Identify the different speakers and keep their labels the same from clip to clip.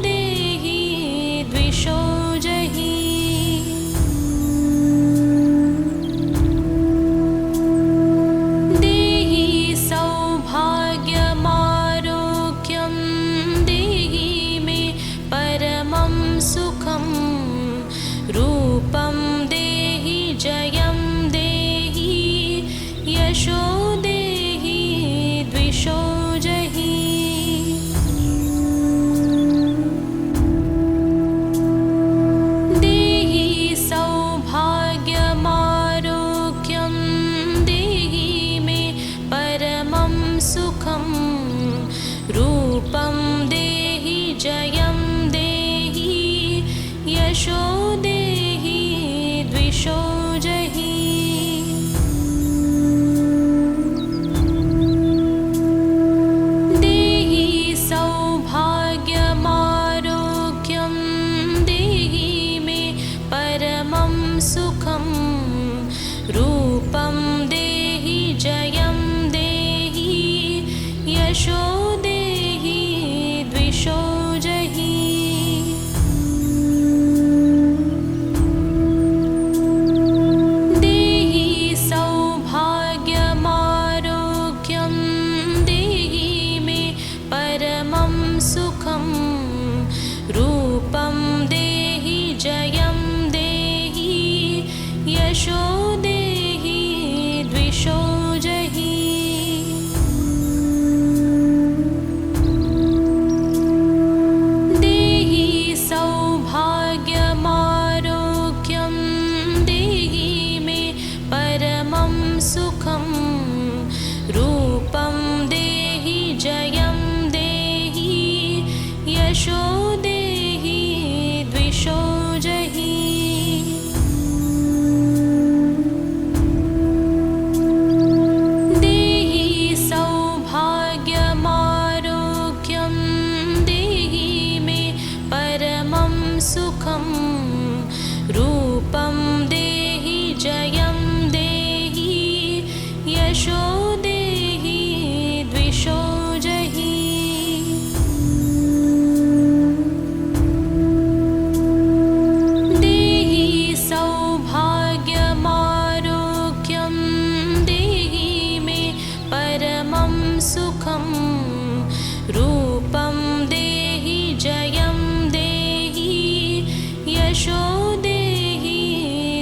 Speaker 1: देहि द्विषो जहि। देहि सौभाग्यमारोग्यं देहि मे परमं सुखं। रूपं देहि जयं देहि यशो देहि द्विषो जहि। देहि सौभाग्यमारोग्यं देहि मे परमं सुखं। रूपं देहि जयं देहि यशो देहि द्विषो जहि। देहि सौभाग्यमारोग्यं देहि मे परमं सुखं। रूपं देहि जयं देहि यशो देहि द्विषो जहि। देहि सौभाग्यमारोग्यं देहि मे परमं सुखं। रूपं देहि जयं देहि यशो देहि द्विषो जहि। देहि सौभाग्यमारोग्यं देहि मे परमं सुखं। रूपं देहि जयं देहि यशो देहि द्विषो जहि। देहि सौभाग्यमारोग्यं देहि मे परमं सुखं। रूपं देहि जयं देहि यशो देहि द्विषो जहि। देहि सौभाग्यमारोग्यं देहि मे परमं सुखं। रूपं देहि जयं देहि यशो देहि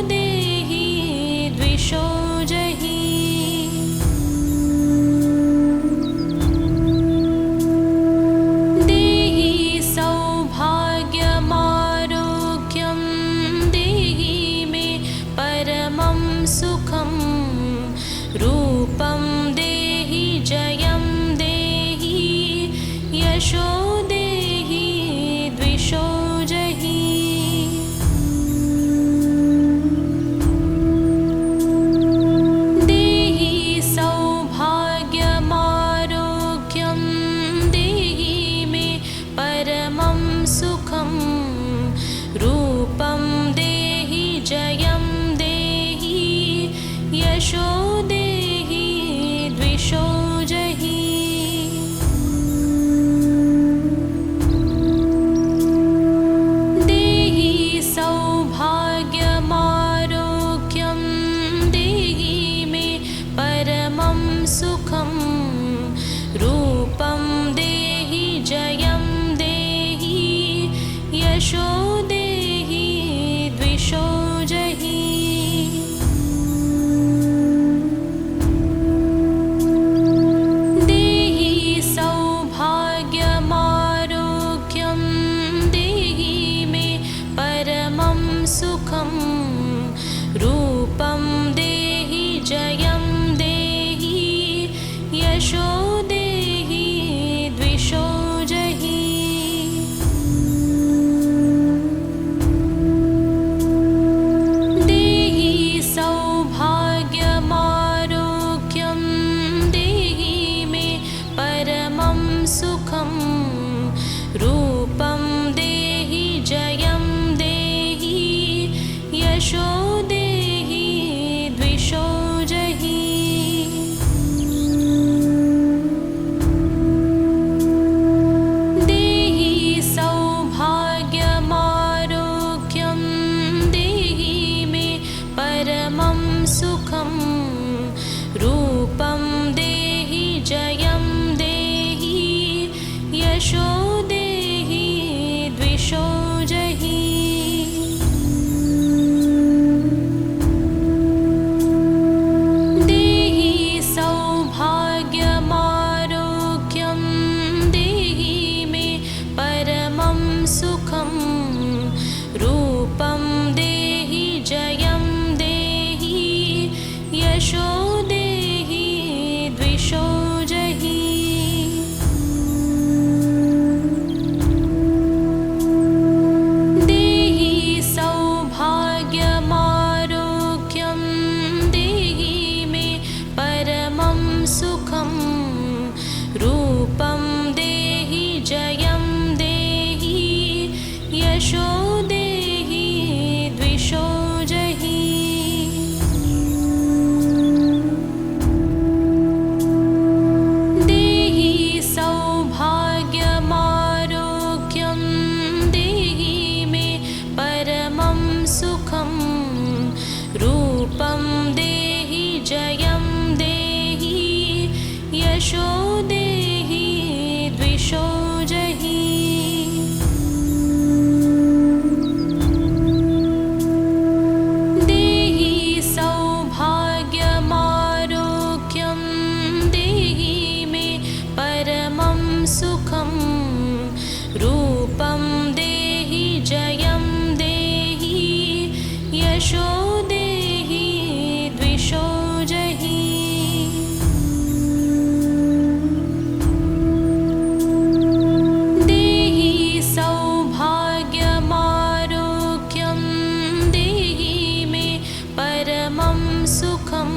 Speaker 1: देहि द्विषो जहि। देहि सौभाग्यमारोग्यं देहि मे परमं सुखं। रूपं देहि जयं देहि यशो देहि द्विषो जहि। देहि सौभाग्यमारोग्यं देहि मे परमं सुखं। रूपं देहि जयं देहि यशो देहि द्विषो जहि। देहि सौभाग्यमारोग्यं देहि मे परमं सुखं। रूपं देहि जयं देहि यशो देहि द्विषो जहि। देहि सौभाग्यमारोग्यं देहि मे परमं सुखं। रूपं देहि जयं देहि यशो देहि द्विषो जहि। देहि सौभाग्यमारोग्यं देहि मे परमं सुखं। रूपं देहि जयं देहि यशो देहि द्विषो जहि। देहि सौभाग्यमारोग्यं देहि मे परमं सुखं। रूपं देहि जयं देहि यशो देहि द्विषो जहि। देहि सौभाग्यमारोग्यं देहि मे परमं सुखं। रूपं देहि जयं देहि यशो देहि द्विषो जहि। देहि सौभाग्यमारोग्यं देहि मे परमं सुखं। रूपं देहि जयं देहि यशो देहि द्विषो जहि। देहि सौभाग्यमारोग्यं देहि मे परमं सुखं। रूपं देहि जयं देहि यशो देहि द्विषो जहि। देहि सौभाग्यमारोग्यं देहि मे परमं सुखं। रूपं देहि जयं देहि यशो देहि द्विषो जहि। देहि सौभाग्यमारोग्यं देहि मे परमं सुखं।